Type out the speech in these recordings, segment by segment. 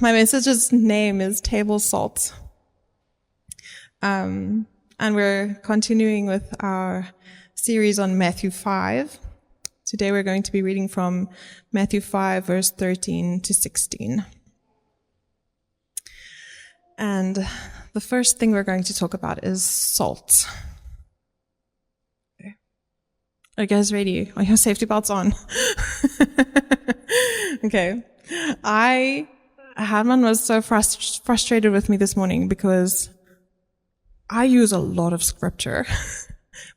My message's name is Table Salt. And we're continuing with our series on Matthew 5. Today we're going to be reading from Matthew 5, verse 13 to 16. And the first thing we're going to talk about is salt. Okay. Are you guys ready? Are your safety belts on? Okay. Herman was so frustrated with me this morning because I use a lot of scripture,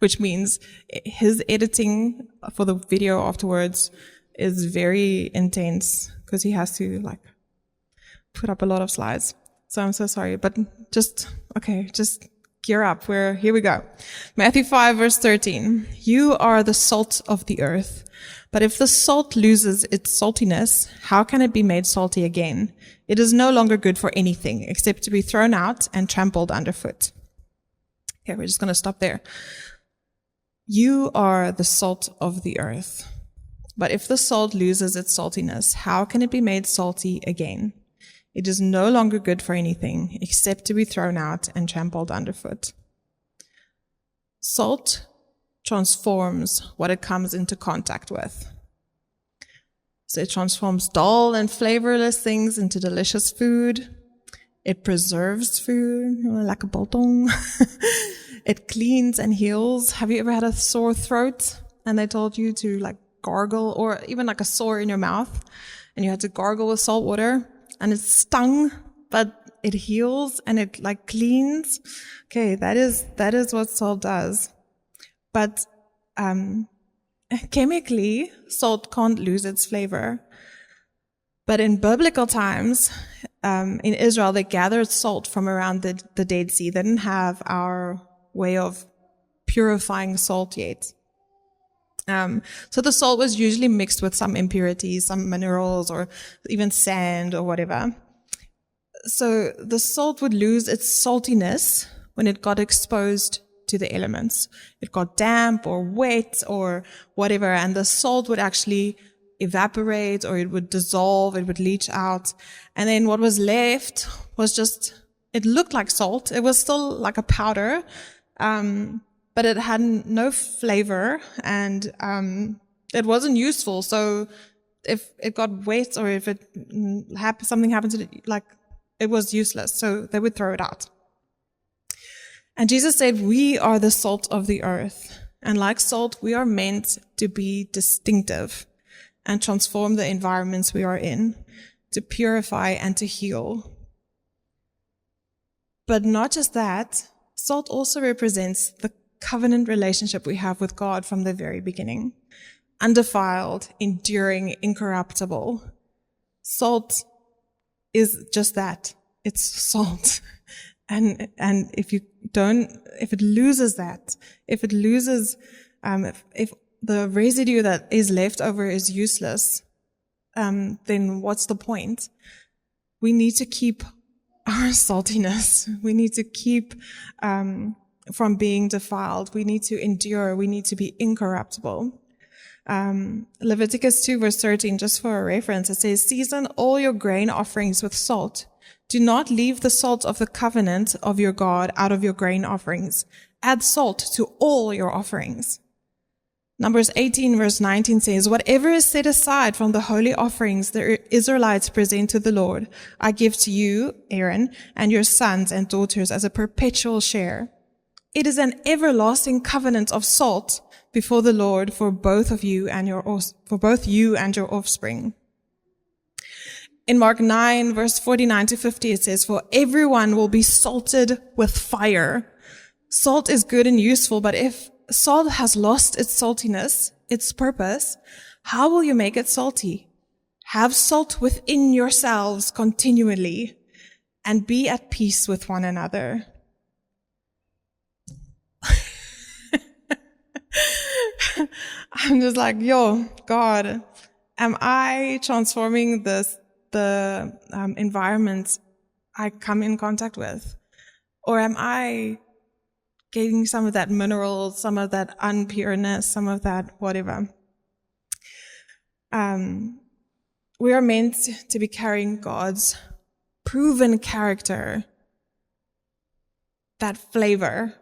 which means his editing for the video afterwards is very intense because he has to put up a lot of slides. So I'm so sorry, but just gear up. Here we go. Matthew 5 verse 13. You are the salt of the earth. But if the salt loses its saltiness, how can it be made salty again? It is no longer good for anything except to be thrown out and trampled underfoot. Okay, we're just going to stop there. You are the salt of the earth. But if the salt loses its saltiness, how can it be made salty again? It is no longer good for anything except to be thrown out and trampled underfoot. Salt transforms what it comes into contact with. So it transforms dull and flavorless things into delicious food. It preserves food, like a biltong. It cleans and heals. Have you ever had a sore throat and they told you to gargle, or even a sore in your mouth and you had to gargle with salt water and it stung, but it heals and it cleans? Okay, that is what salt does. But chemically, salt can't lose its flavor. But in biblical times, in Israel, they gathered salt from around the Dead Sea. They didn't have our way of purifying salt yet. So the salt was usually mixed with some impurities, some minerals, or even sand or whatever. So the salt would lose its saltiness when it got exposed to the elements. It got damp or wet or whatever, and the salt would actually evaporate, or it would dissolve, it would leach out. And then what was left was it looked like salt. It was still like a powder, but it had no flavor, and it wasn't useful. So if it got wet, or if something happened to it, it was useless. So they would throw it out. And Jesus said, we are the salt of the earth. And like salt, we are meant to be distinctive and transform the environments we are in, to purify and to heal. But not just that, salt also represents the covenant relationship we have with God from the very beginning. Undefiled, enduring, incorruptible. Salt is just that. It's salt. And if it loses that, if the residue that is left over is useless, then what's the point? We need to keep our saltiness. We need to keep from being defiled. We need to endure. We need to be incorruptible. Leviticus 2 verse 13, just for a reference, it says, season all your grain offerings with salt. Do not leave the salt of the covenant of your God out of your grain offerings. Add salt to all your offerings. Numbers 18 verse 19 says, whatever is set aside from the holy offerings the Israelites present to the Lord, I give to you, Aaron, and your sons and daughters as a perpetual share. It is an everlasting covenant of salt before the Lord for both you and your offspring. In Mark 9 verse 49 to 50, it says, for everyone will be salted with fire. Salt is good and useful, but if salt has lost its saltiness, its purpose, how will you make it salty? Have salt within yourselves continually and be at peace with one another. I'm just God, am I transforming the environment I come in contact with? Or am I getting some of that mineral, some of that unpureness, some of that whatever? We are meant to be carrying God's proven character, that flavor,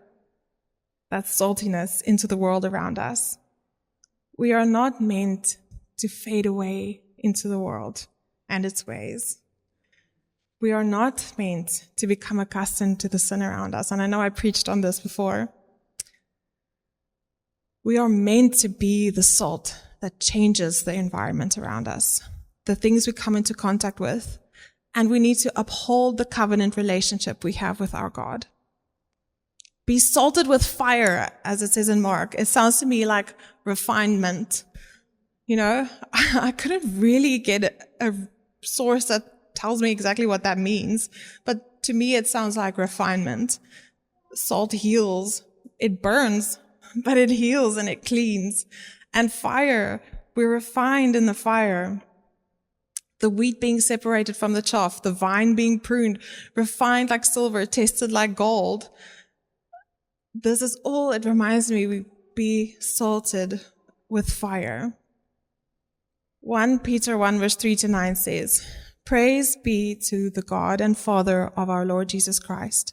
that saltiness into the world around us. We are not meant to fade away into the world and its ways. We are not meant to become accustomed to the sin around us. And I know I preached on this before. We are meant to be the salt that changes the environment around us, the things we come into contact with, and we need to uphold the covenant relationship we have with our God. Be salted with fire, as it says in Mark. It sounds to me like refinement. You know, I couldn't really get a source that tells me exactly what that means, but to me it sounds like refinement. Salt heals. It burns, but it heals and it cleans. And fire, we're refined in the fire. The wheat being separated from the chaff, the vine being pruned, refined like silver, tested like gold. This is all, it reminds me, we be salted with fire. 1 Peter 1 verse 3-9 says, "Praise be to the God and Father of our Lord Jesus Christ.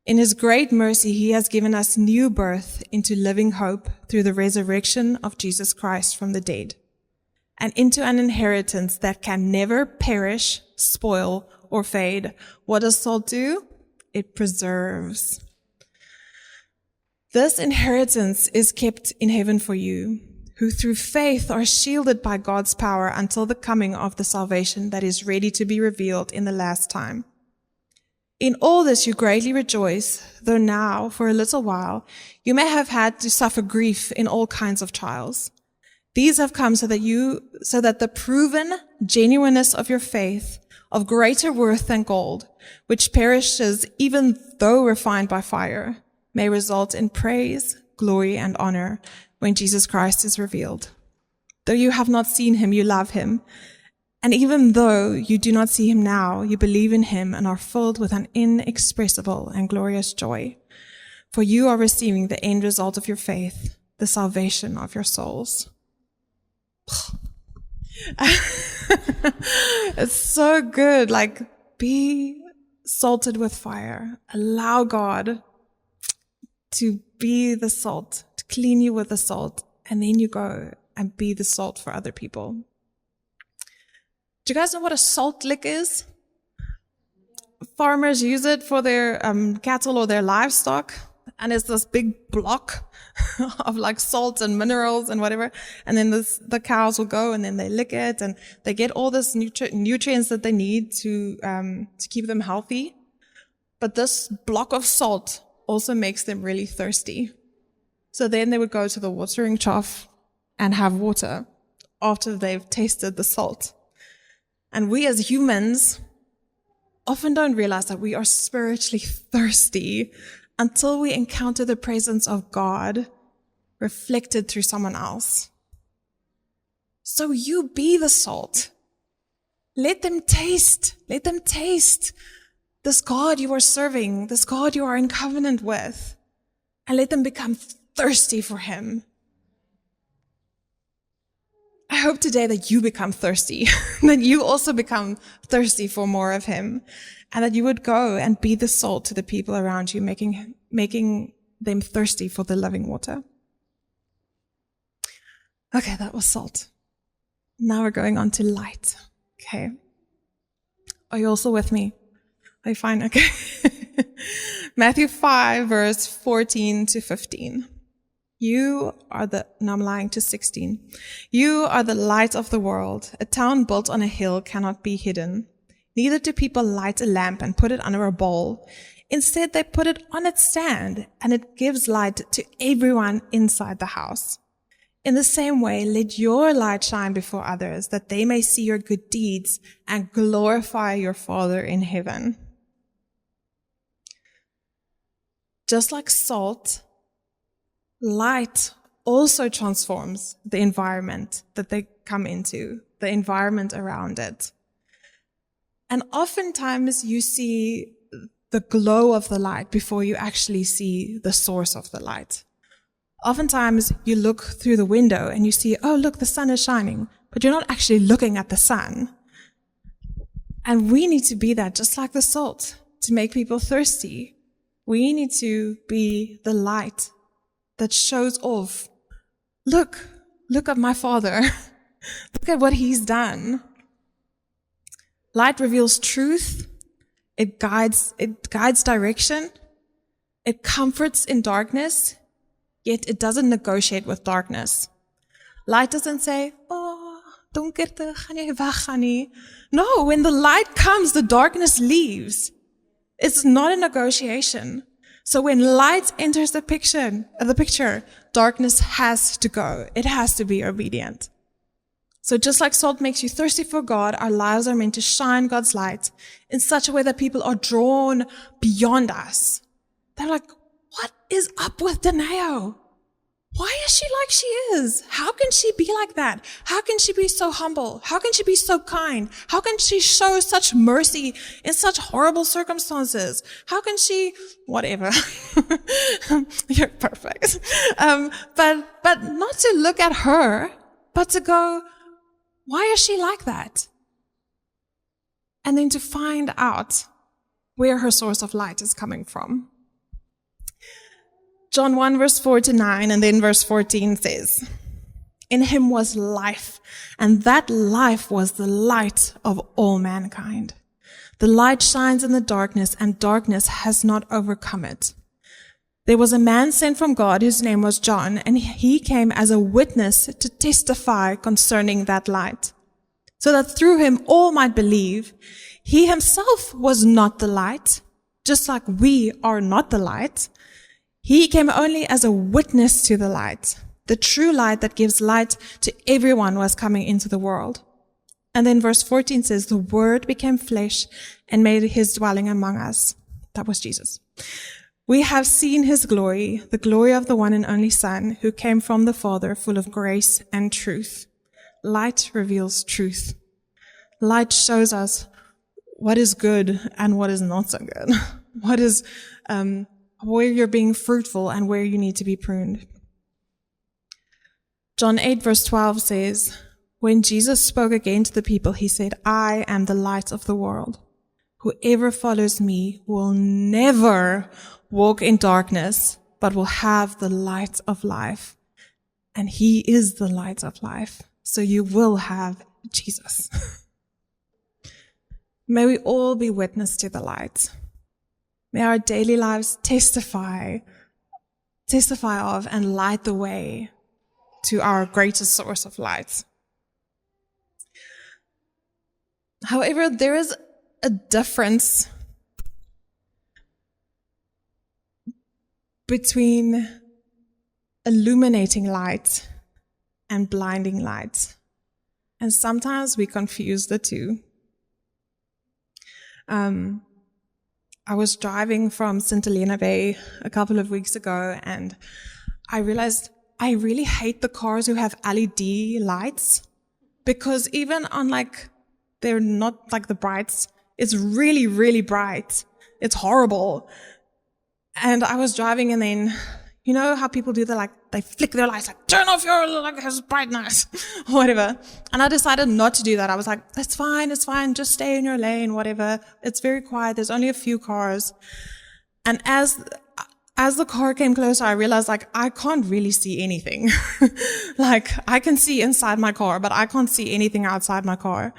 In his great mercy, he has given us new birth into living hope through the resurrection of Jesus Christ from the dead, and into an inheritance that can never perish, spoil, or fade." What does salt do? It preserves. This inheritance is kept in heaven for you, who through faith are shielded by God's power until the coming of the salvation that is ready to be revealed in the last time. In all this you greatly rejoice, though now, for a little while, you may have had to suffer grief in all kinds of trials. These have come so that the proven genuineness of your faith, of greater worth than gold, which perishes even though refined by fire, may result in praise, glory, and honor when Jesus Christ is revealed. Though you have not seen him, you love him. And even though you do not see him now, you believe in him and are filled with an inexpressible and glorious joy. For you are receiving the end result of your faith, the salvation of your souls. It's so good. Like, be salted with fire. Allow God to be the salt, to clean you with the salt, and then you go and be the salt for other people. Do you guys know what a salt lick is? Farmers use it for their cattle or their livestock, and it's this big block of like salt and minerals and whatever, and then the cows will go and then they lick it, and they get all this nutrients that they need to keep them healthy. But this block of salt also makes them really thirsty. So then they would go to the watering trough and have water after they've tasted the salt. And we as humans often don't realize that we are spiritually thirsty until we encounter the presence of God reflected through someone else. So you be the salt. Let them taste this God you are serving, this God you are in covenant with, and let them become thirsty for him. I hope today that you become thirsty, that you also become thirsty for more of him, and that you would go and be the salt to the people around you, making them thirsty for the living water. Okay, that was salt. Now we're going on to light. Okay. Are you also with me? Are you fine? Okay. Matthew 5, verse 14-15. I'm lying to 16. You are the light of the world. A town built on a hill cannot be hidden. Neither do people light a lamp and put it under a bowl. Instead, they put it on its stand, and it gives light to everyone inside the house. In the same way, let your light shine before others, that they may see your good deeds and glorify your Father in heaven. Just like salt, light also transforms the environment that they come into, the environment around it. And oftentimes you see the glow of the light before you actually see the source of the light. Oftentimes you look through the window and you see, oh, look, the sun is shining, but you're not actually looking at the sun. And we need to be that, just like the salt, to make people thirsty. We need to be the light that shows off. Look at my Father. Look at what He's done. Light reveals truth. It guides direction. It comforts in darkness, yet it doesn't negotiate with darkness. Light doesn't say, oh, donkerte, gaan jy weggaan nie. No, when the light comes, the darkness leaves. It's not a negotiation. So when light enters the picture, darkness has to go. It has to be obedient. So just like salt makes you thirsty for God, our lives are meant to shine God's light in such a way that people are drawn beyond us. They're like, what is up with Danao? Why is she like she is? How can she be like that? How can she be so humble? How can she be so kind? How can she show such mercy in such horrible circumstances? How can she, whatever. You're perfect. But not to look at her, but to go, why is she like that? And then to find out where her source of light is coming from. John 1 verse 4-9 and then verse 14 says, in Him was life, and that life was the light of all mankind. The light shines in the darkness, and darkness has not overcome it. There was a man sent from God whose name was John, and he came as a witness to testify concerning that light, so that through him all might believe. He himself was not the light, just like we are not the light. He came only as a witness to the light. The true light that gives light to everyone was coming into the world. And then verse 14 says, the Word became flesh and made His dwelling among us. That was Jesus. We have seen His glory, the glory of the one and only Son, who came from the Father, full of grace and truth. Light reveals truth. Light shows us what is good and what is not so good. What is, where you're being fruitful and where you need to be pruned. John 8 verse 12 says, when Jesus spoke again to the people, He said, I am the light of the world. Whoever follows me will never walk in darkness, but will have the light of life. And He is the light of life. So you will have Jesus. May we all be witness to the light. May our daily lives testify of and light the way to our greatest source of light. However, there is a difference between illuminating light and blinding light. And sometimes we confuse the two. I was driving from St. Helena Bay a couple of weeks ago, and I realized I really hate the cars who have LED lights, because even on they're not like the brights, it's really, really bright. It's horrible. And I was driving, and then, you know how people do they flick their lights, turn off your brightness, or whatever. And I decided not to do that. I was like, it's fine, just stay in your lane, whatever. It's very quiet, there's only a few cars. And as the car came closer, I realized I can't really see anything. I can see inside my car, but I can't see anything outside my car.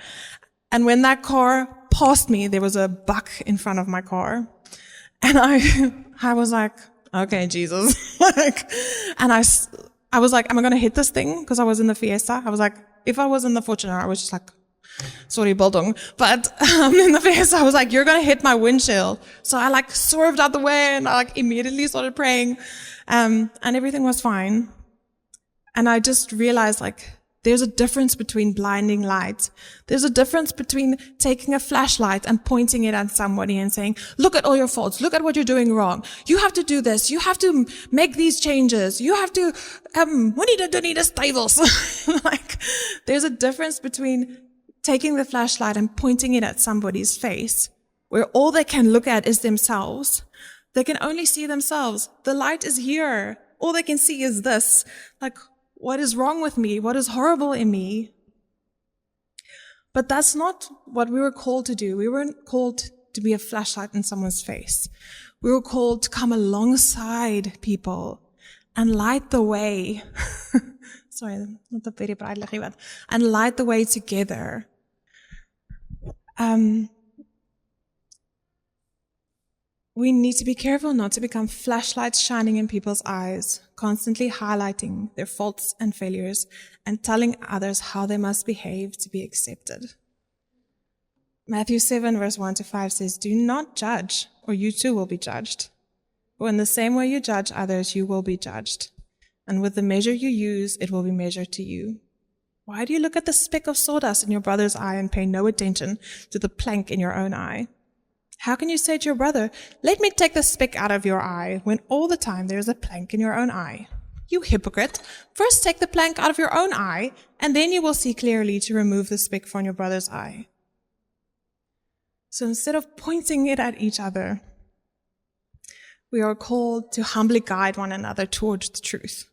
And when that car passed me, there was a buck in front of my car. And I was like, okay, Jesus. And I was like, am I going to hit this thing? Because I was in the Fiesta. I was like, if I was in the Fortuner, I was just like, sorry, Bildung. But in the Fiesta, I was like, you're going to hit my windshield. So I swerved out the way, and I immediately started praying. And everything was fine. And I just realized there's a difference between blinding light. There's a difference between taking a flashlight and pointing it at somebody and saying, look at all your faults. Look at what you're doing wrong. You have to do this. You have to make these changes. You have to, need stables. There's a difference between taking the flashlight and pointing it at somebody's face, where all they can look at is themselves. They can only see themselves. The light is here. All they can see is this. What is wrong with me? What is horrible in me? But that's not what we were called to do. We weren't called to be a flashlight in someone's face. We were called to come alongside people and light the way. Sorry, not a very bright liggie, but and light the way together. We need to be careful not to become flashlights shining in people's eyes, constantly highlighting their faults and failures and telling others how they must behave to be accepted. Matthew 7 verse 1-5 says, "Do not judge, or you too will be judged. For in the same way you judge others, you will be judged. And with the measure you use, it will be measured to you. Why do you look at the speck of sawdust in your brother's eye and pay no attention to the plank in your own eye? How can you say to your brother, 'Let me take the speck out of your eye,' when all the time there is a plank in your own eye? You hypocrite, first take the plank out of your own eye, and then you will see clearly to remove the speck from your brother's eye." So instead of pointing it at each other, we are called to humbly guide one another towards the truth.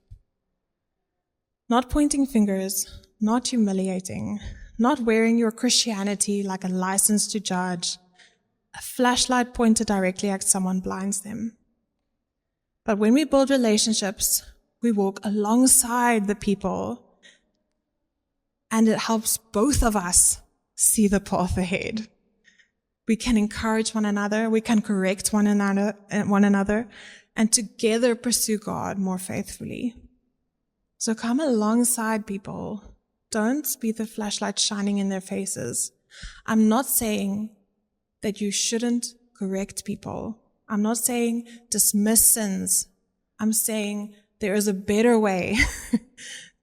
Not pointing fingers, not humiliating, not wearing your Christianity like a license to judge. A flashlight pointed directly at someone blinds them. But when we build relationships, we walk alongside the people, and it helps both of us see the path ahead. We can encourage one another, we can correct one another, and together pursue God more faithfully. So come alongside people. Don't be the flashlight shining in their faces. I'm not saying that you shouldn't correct people. I'm not saying dismiss sins. I'm saying there is a better way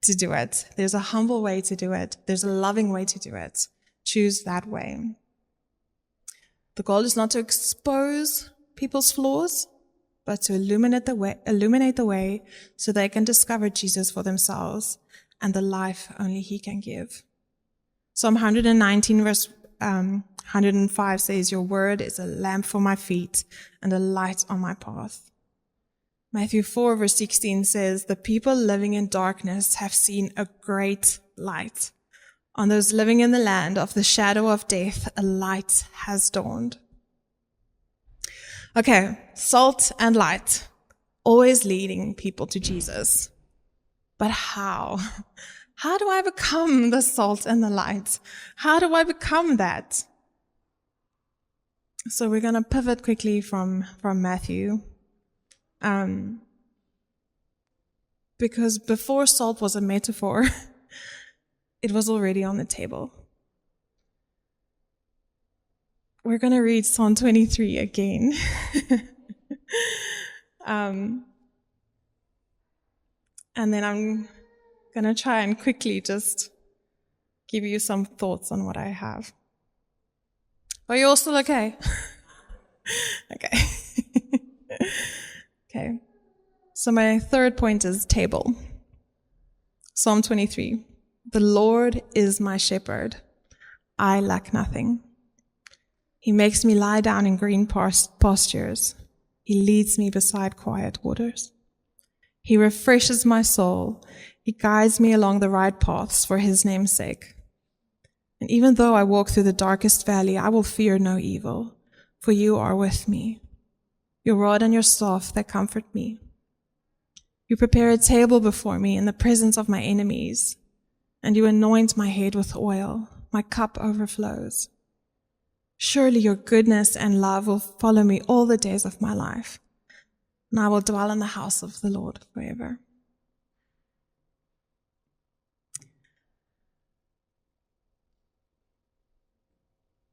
to do it. There's a humble way to do it. There's a loving way to do it. Choose that way. The goal is not to expose people's flaws, but to illuminate the way so they can discover Jesus for themselves and the life only He can give. Psalm 119 verse 105 says, "Your word is a lamp for my feet and a light on my path." Matthew 4 verse 16 says, "The people living in darkness have seen a great light. On those living in the land of the shadow of death, a light has dawned." Okay, salt and light, always leading people to Jesus. But how? How do I become the salt and the light? How do I become that? So we're going to pivot quickly from Matthew. Because before salt was a metaphor, it was already on the table. We're going to read Psalm 23 again. And then I'm going to try and quickly just give you some thoughts on what I have. Are you all still okay? Okay. Okay. So my third point is table. Psalm 23. "The Lord is my shepherd. I lack nothing. He makes me lie down in green pastures. He leads me beside quiet waters. He refreshes my soul. He guides me along the right paths for His name's sake. And even though I walk through the darkest valley, I will fear no evil, for You are with me. Your rod and Your staff, they comfort me. You prepare a table before me in the presence of my enemies, and You anoint my head with oil. My cup overflows. Surely Your goodness and love will follow me all the days of my life, and I will dwell in the house of the Lord forever."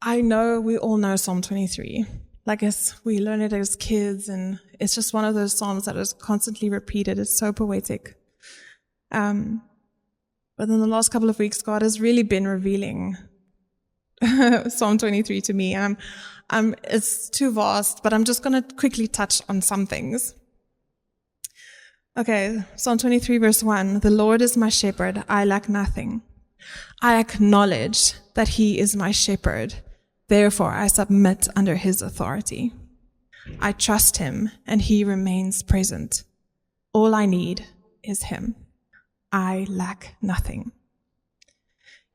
I know we all know Psalm 23. Like we learn it as kids, and it's just one of those psalms that is constantly repeated. It's so poetic. But in the last couple of weeks, God has really been revealing Psalm 23 to me, and it's too vast, but I'm just going to quickly touch on some things. Okay, Psalm 23 verse 1, "The Lord is my shepherd, I lack nothing. I acknowledge that He is my shepherd, therefore I submit under His authority. I trust Him, and He remains present. All I need is Him. I lack nothing.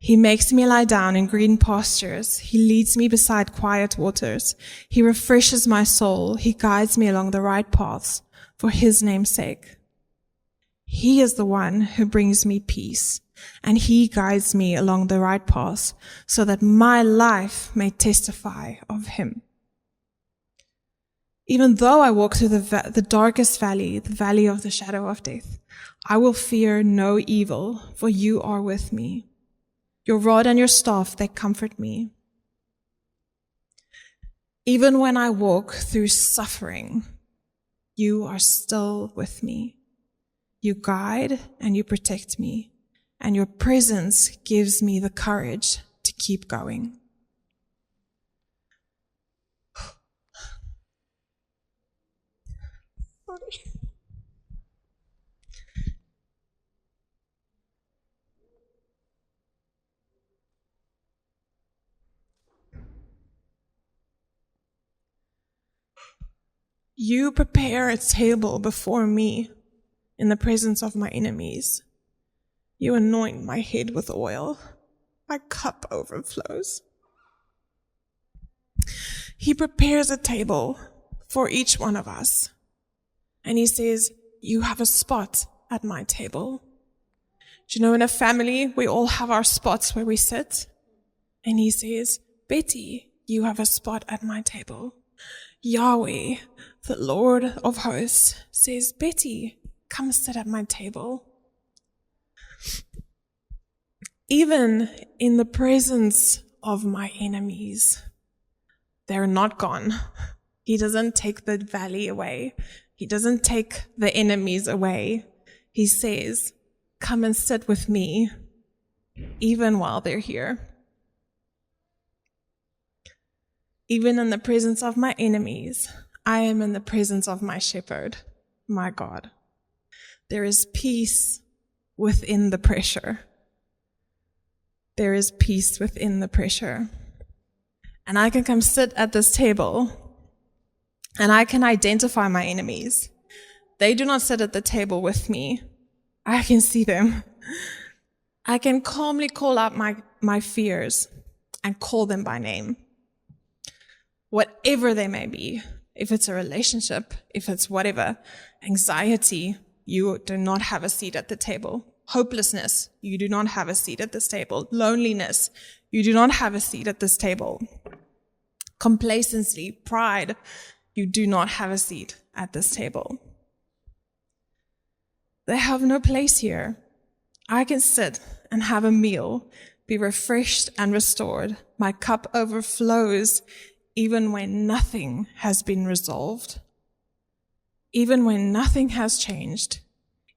He makes me lie down in green pastures. He leads me beside quiet waters. He refreshes my soul. He guides me along the right paths for his name's sake. He is the one who brings me peace, and he guides me along the right paths so that my life may testify of him. Even though I walk through the darkest valley, the valley of the shadow of death, I will fear no evil, for you are with me. Your rod and your staff, they comfort me. Even when I walk through suffering, you are still with me. You guide and you protect me, and your presence gives me the courage to keep going. You prepare a table before me in the presence of my enemies. You anoint my head with oil. My cup overflows. He prepares a table for each one of us. And he says, you have a spot at my table. Do you know, in a family, we all have our spots where we sit. And he says, Betty, you have a spot at my table. Yahweh, the Lord of hosts, says, Betty, come sit at my table. Even in the presence of my enemies, they're not gone. He doesn't take the valley away. He doesn't take the enemies away. He says, come and sit with me, even while they're here. Even in the presence of my enemies, I am in the presence of my shepherd, my God. There is peace within the pressure. There is peace within the pressure. And I can come sit at this table, and I can identify my enemies. They do not sit at the table with me. I can see them. I can calmly call out my fears and call them by name. Whatever they may be, if it's a relationship, if it's whatever, anxiety, you do not have a seat at the table. Hopelessness, you do not have a seat at this table. Loneliness, you do not have a seat at this table. Complacency, pride, you do not have a seat at this table. They have no place here. I can sit and have a meal, be refreshed and restored. My cup overflows even when nothing has been resolved, even when nothing has changed,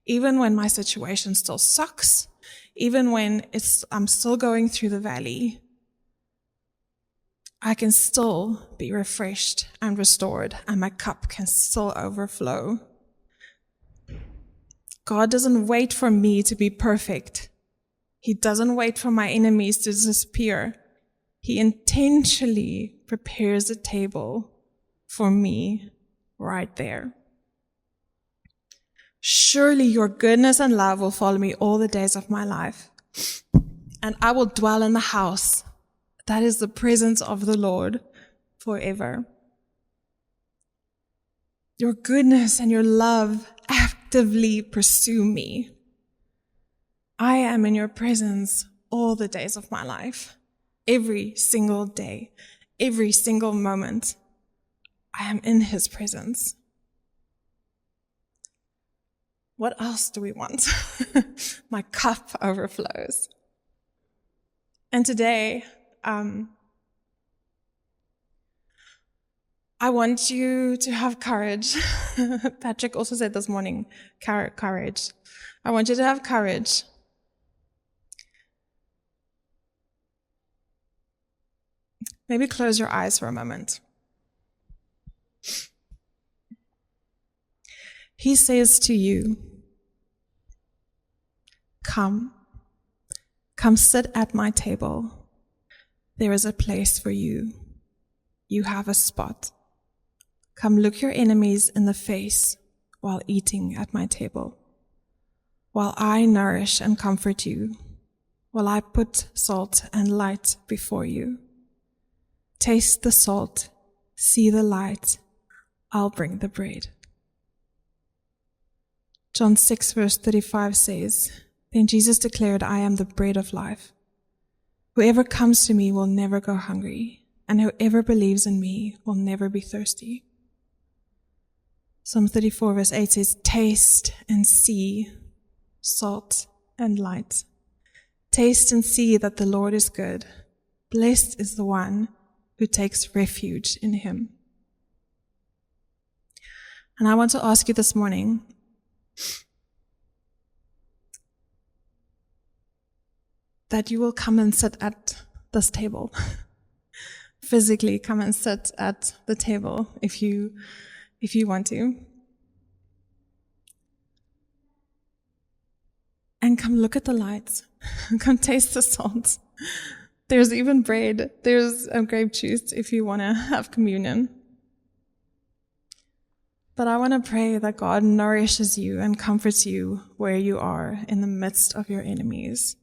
even when my situation still sucks, even when I'm still going through the valley, I can still be refreshed and restored, and my cup can still overflow. God doesn't wait for me to be perfect. He doesn't wait for my enemies to disappear. He intentionally prepares a table for me right there. Surely your goodness and love will follow me all the days of my life, and I will dwell in the house. That is the presence of the Lord forever. Your goodness and your love actively pursue me. I am in your presence all the days of my life. Every single day, every single moment, I am in his presence. What else do we want? My cup overflows. And today, I want you to have courage. Patrick also said this morning, courage. I want you to have courage. Maybe close your eyes for a moment. He says to you, come sit at my table. There is a place for you. You have a spot. Come look your enemies in the face while eating at my table, while I nourish and comfort you, while I put salt and light before you. Taste the salt, see the light, I'll bring the bread. John 6 verse 35 says, Then Jesus declared, I am the bread of life. Whoever comes to me will never go hungry, and whoever believes in me will never be thirsty. Psalm 34 verse 8 says, Taste and see, salt and light. Taste and see that the Lord is good. Blessed is the one who takes refuge in him. And I want to ask you this morning, that you will come and sit at this table. Physically come and sit at the table if you want to. And come look at the lights. Come taste the salt. There's even bread. There's grape juice if you want to have communion. But I want to pray that God nourishes you and comforts you where you are in the midst of your enemies.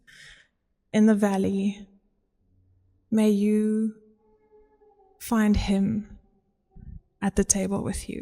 In the valley, may you find him at the table with you.